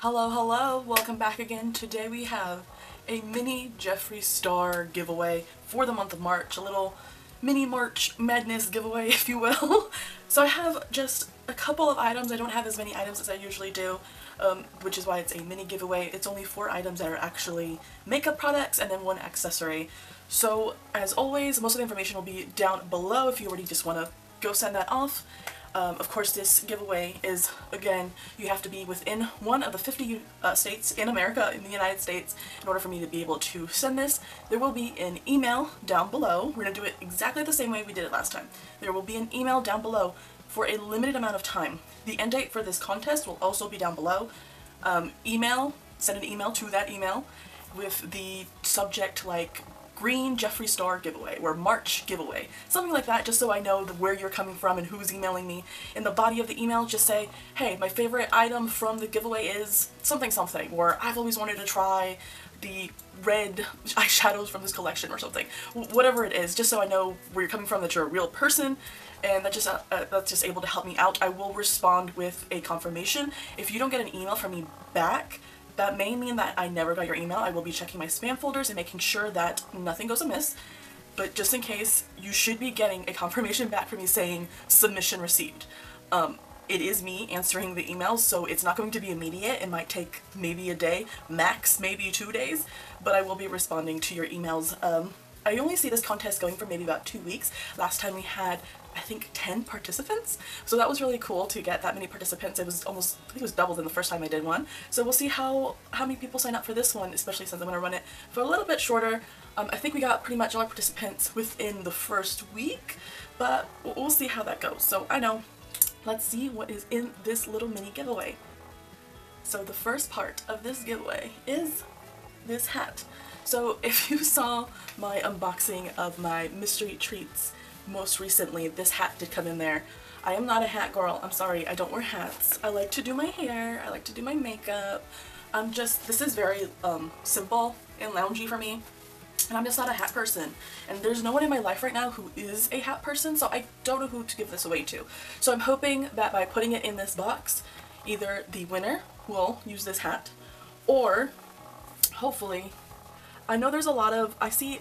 Hello, hello, welcome back again. Today we have a mini Jeffree Star giveaway for the month of March, a little mini March Madness giveaway, if you will. So I have just a couple of items. I don't have as many items as I usually do, which is why it's a mini giveaway. It's only 4 items that are actually makeup products and then 1 accessory. So as always, most of the information will be down below if you already just want to go send that off. Of course, this giveaway is, again, you have to be within one of the 50 states in America, in the United States, in order for me to be able to send this. There will be an email down below. We're going to do it exactly the same way we did it last time. There will be an email down below for a limited amount of time. The end date for this contest will also be down below. Send an email to that email with the subject like Green Jeffree Star giveaway or March giveaway, something like that, just so I know where you're coming from and who's emailing me. In the body of the email, just say, hey, my favorite item from the giveaway is something something, or I've always wanted to try the red eyeshadows from this collection or something. Whatever it is, just so I know where you're coming from, that you're a real person, and that's just able to help me out. I will respond with a confirmation. If you don't get an email from me back, that may mean that I never got your email. I will be checking my spam folders and making sure that nothing goes amiss. But just in case, you should be getting a confirmation back from me saying submission received. It is me answering the emails, so it's not going to be immediate. It might take maybe a day, max maybe 2 days, but I will be responding to your emails. I only see this contest going for maybe about 2 weeks. Last time we had, I think, 10 participants, so that was really cool to get that many participants. It was almost, I think it was double than the first time I did one. So we'll see how many people sign up for this one, especially since I'm going to run it for a little bit shorter. I think we got pretty much all our participants within the first week, but we'll see how that goes. So I know, let's see what is in this little mini giveaway. So the first part of this giveaway is this hat. So if you saw my unboxing of my mystery treats most recently, this hat did come in there. I am not a hat girl. I'm sorry, I don't wear hats. I like to do my hair, I like to do my makeup. This is very simple and loungy for me, and I'm just not a hat person. And there's no one in my life right now who is a hat person, so I don't know who to give this away to. So I'm hoping that by putting it in this box, either the winner will use this hat, or hopefully, I know there's a lot of, I see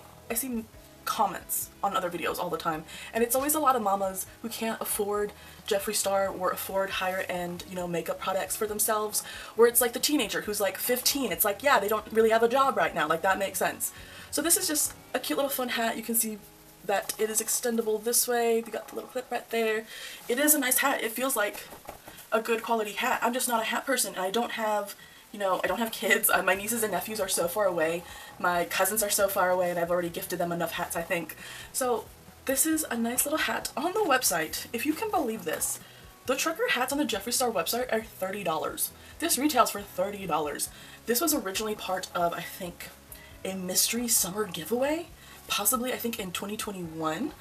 comments on other videos all the time, and it's always a lot of mamas who can't afford Jeffree Star or afford higher end, you know, makeup products for themselves, where it's like the teenager who's like 15. It's like, yeah, they don't really have a job right now, like that makes sense. So this is just a cute little fun hat. You can see that it is extendable this way. You got the little clip right there. It is a nice hat. It feels like a good quality hat. I'm just not a hat person, and I don't have, you know, I don't have kids. My nieces and nephews are so far away. My cousins are so far away, and I've already gifted them enough hats, I think. So this is a nice little hat on the website. If you can believe this, the trucker hats on the Jeffree Star website are $30. This retails for $30. This was originally part of, I think, a mystery summer giveaway, possibly I think in 2021.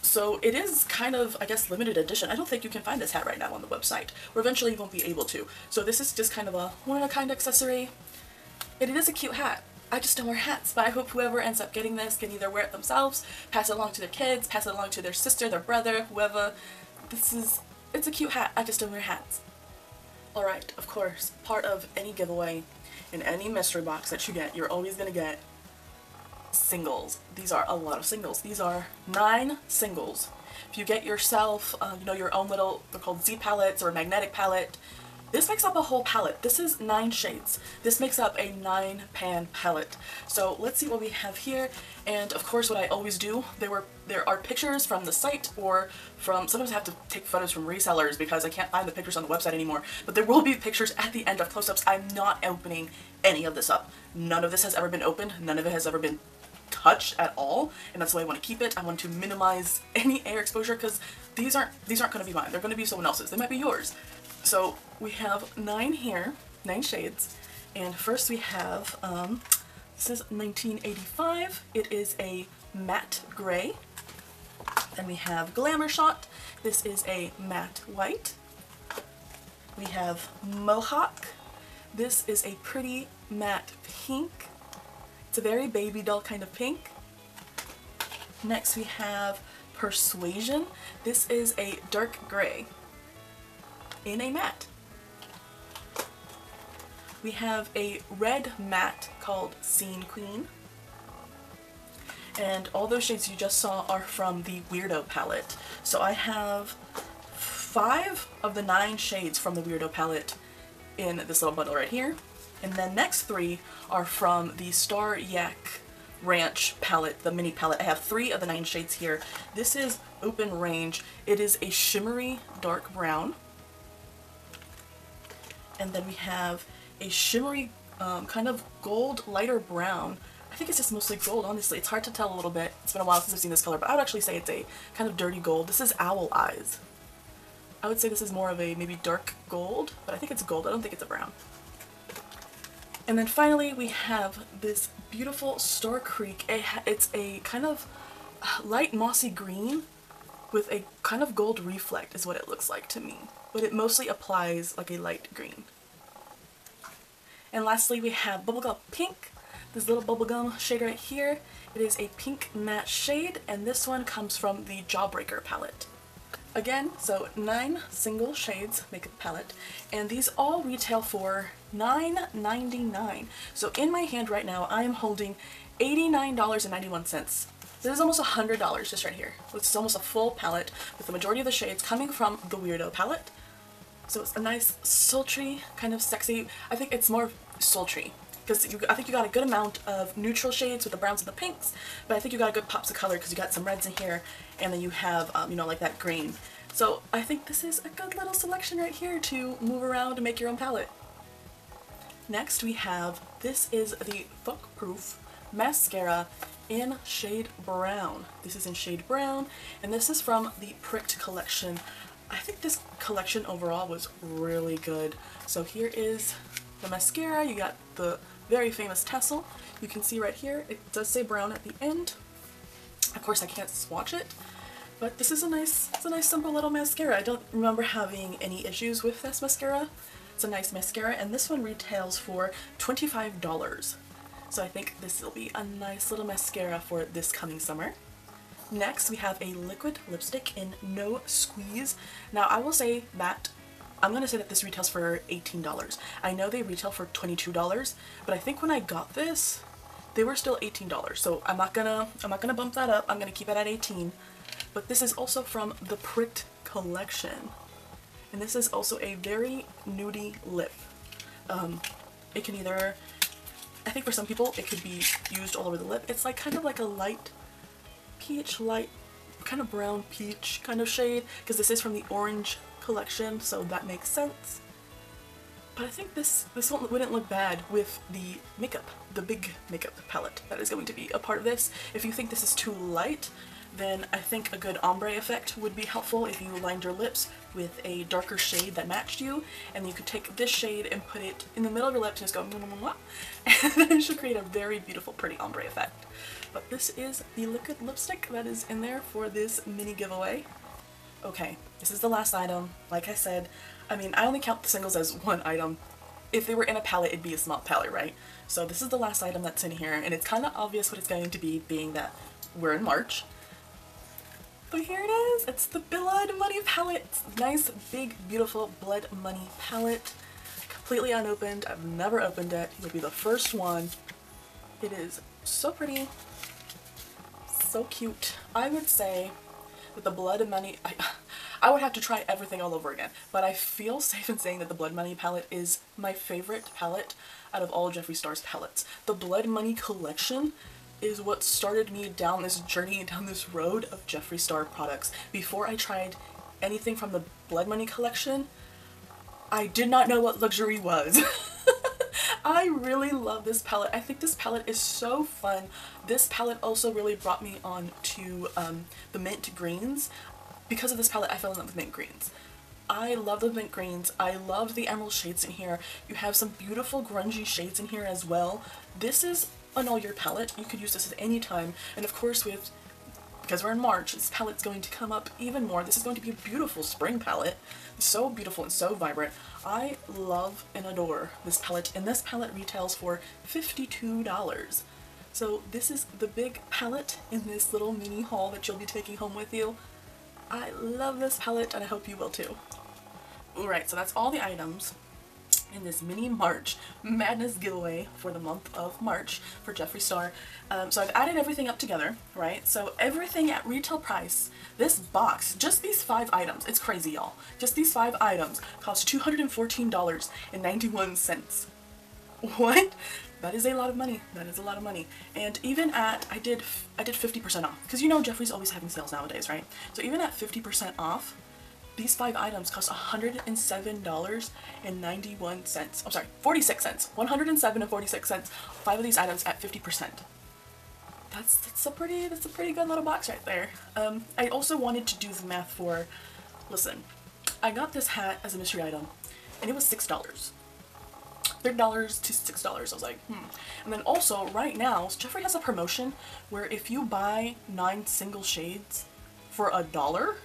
So it is kind of, I guess, limited edition. I don't think you can find this hat right now on the website, or eventually you won't be able to. So this is just kind of a one-of-a-kind accessory. It is a cute hat. I just don't wear hats, but I hope whoever ends up getting this can either wear it themselves, pass it along to their kids, pass it along to their sister, their brother, whoever. It's a cute hat. I just don't wear hats. Alright, of course, part of any giveaway in any mystery box that you get, you're always gonna get singles. These are a lot of singles. These are 9 singles. If you get yourself, you know, your own little, they're called Z palettes or a magnetic palette. This makes up a whole palette. This is 9 shades. This makes up a 9-pan palette. So let's see what we have here. And of course, what I always do, there are pictures from the site, or from, sometimes I have to take photos from resellers because I can't find the pictures on the website anymore. But there will be pictures at the end of close-ups. I'm not opening any of this up. None of this has ever been opened. None of it has ever been touched at all, and that's why I want to keep it. I want to minimize any air exposure because these aren't going to be mine. They're going to be someone else's. They might be yours. So we have 9 here, 9 shades, and first we have this is 1985. It is a matte gray. Then we have Glamour Shot. This is a matte white. We have Mohawk. This is a pretty matte pink. It's a very baby doll kind of pink. Next we have Persuasion. This is a dark gray in a matte. We have a red matte called Scene Queen. And all those shades you just saw are from the Weirdo palette. So I have 5 of the 9 shades from the Weirdo palette in this little bundle right here. And then next 3 are from the Star Yak Ranch palette, the mini palette. I have 3 of the 9 shades here. This is Open Range. It is a shimmery dark brown. And then we have a shimmery kind of gold lighter brown. I think it's just mostly gold, honestly. It's hard to tell a little bit. It's been a while since I've seen this color, but I would actually say it's a kind of dirty gold. This is Owl Eyes. I would say this is more of a maybe dark gold, but I think it's gold. I don't think it's a brown. And then finally we have this beautiful Star Creek. It's a kind of light mossy green with a kind of gold reflect is what it looks like to me. But it mostly applies like a light green. And lastly we have Bubblegum Pink. This little bubblegum shade right here. It is a pink matte shade, and this one comes from the Jawbreaker palette. Again, so 9 single shades make a palette, and these all retail for $9.99. So in my hand right now, I am holding $89.91. This is almost $100 just right here. This is almost a full palette with the majority of the shades coming from the Weirdo palette. So it's a nice sultry, kind of sexy, I think it's more sultry. Because I think you got a good amount of neutral shades with the browns and the pinks, but I think you got a good pops of color because you got some reds in here, and then you have, you know, like that green. So I think this is a good little selection right here to move around and make your own palette. Next we have, this is the Fuck Proof Mascara in shade brown. This is in shade brown, and this is from the Pricked collection. I think this collection overall was really good. So here is the mascara. You got the very famous tassel. You can see right here, it does say brown at the end. Of course I can't swatch it, but this is a nice simple little mascara. I don't remember having any issues with this mascara. It's a nice mascara, and this one retails for $25. So I think this will be a nice little mascara for this coming summer. Next we have a liquid lipstick in No Squeeze. Now I will say that I'm going to say that this retails for $18. I know they retail for $22, but I think when I got this, they were still $18. So I'm not gonna bump that up. I'm gonna keep it at 18. But this is also from the Pricked collection, and this is also a very nudie lip. It can either, I think for some people it could be used all over the lip. It's like kind of like a light peach, light kind of brown peach kind of shade, because this is from the Orange collection, so that makes sense. But I think this one wouldn't look bad with the makeup, the big makeup palette that is going to be a part of this. If you think this is too light, then I think a good ombre effect would be helpful if you lined your lips with a darker shade that matched you, and you could take this shade and put it in the middle of your lips and just go mwah, mwah, mwah, and then it should create a very beautiful pretty ombre effect. But this is the liquid lipstick that is in there for this mini giveaway. Okay, this is the last item. Like I said, I mean, I only count the singles as one item. If they were in a palette, it'd be a small palette, right? So this is the last item that's in here, and it's kind of obvious what it's going to be, being that we're in March. But here it is! It's the Blood Money palette! It's a nice, big, beautiful Blood Money palette. Completely unopened. I've never opened it. It'll be the first one. It is so pretty. So cute. I would say that the Blood Money, I would have to try everything all over again, but I feel safe in saying that the Blood Money palette is my favorite palette out of all Jeffree Star's palettes. The Blood Money collection is what started me down this journey, down this road of Jeffree Star products. Before I tried anything from the Blood Money collection, I did not know what luxury was. I really love this palette. I think this palette is so fun. This palette also really brought me on to the mint greens. Because of this palette, I fell in love with mint greens. I love the mint greens. I love the emerald shades in here. You have some beautiful grungy shades in here as well. This is an all-year palette. You could use this at any time. And of course, because we're in March, this palette's going to come up even more. This is going to be a beautiful spring palette. So beautiful and so vibrant. I love and adore this palette, and this palette retails for $52. So this is the big palette in this little mini haul that you'll be taking home with you. I love this palette, and I hope you will too. Alright, so that's all the items. in this mini March Madness giveaway for the month of March for Jeffree Star. So I've added everything up together, right? So everything at retail price, this box, just these 5 items, it's crazy y'all, just these 5 items cost $214.91. What? That is a lot of money. That is a lot of money. And even at, I did 50% off, because you know Jeffree's always having sales nowadays, right? So even at 50% off, these 5 items cost $107.91. I'm sorry, 46 cents. $107.46. 5 of these items at 50%. That's a pretty good little box right there. I also wanted to do the math for, listen, I got this hat as a mystery item, and it was $6. $3 to $6. I was like, And then also, right now, Jeffree has a promotion where if you buy 9 single shades for $1,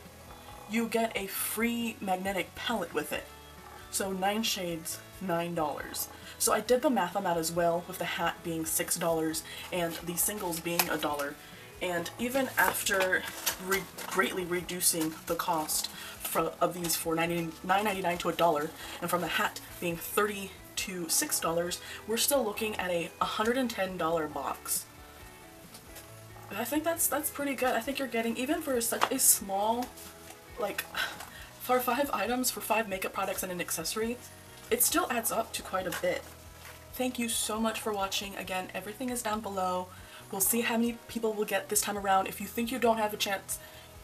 you get a free magnetic palette with it. So 9 shades, $9. So I did the math on that as well, with the hat being $6 and the singles being $1. And even after greatly reducing the cost of these for $9.99 to $1, and from the hat being $30 to $6, we're still looking at a $110 box. I think that's pretty good. I think you're getting, even for such a small, like, for 5 items, for 5 makeup products and an accessory, it still adds up to quite a bit. Thank you so much for watching. Again, everything is down below. We'll see how many people will get this time around. If you think you don't have a chance,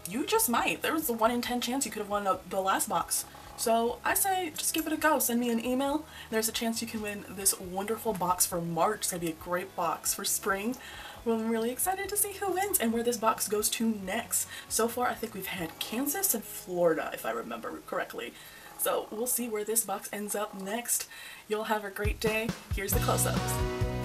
you just might. There was a 1 in 10 chance you could have won the last box. So I say just give it a go. Send me an email. There's a chance you can win this wonderful box for March. It's going to be a great box for spring. Well, I'm really excited to see who wins and where this box goes to next. So far, I think we've had Kansas and Florida, if I remember correctly. So we'll see where this box ends up next. You'll have a great day. Here's the close-ups.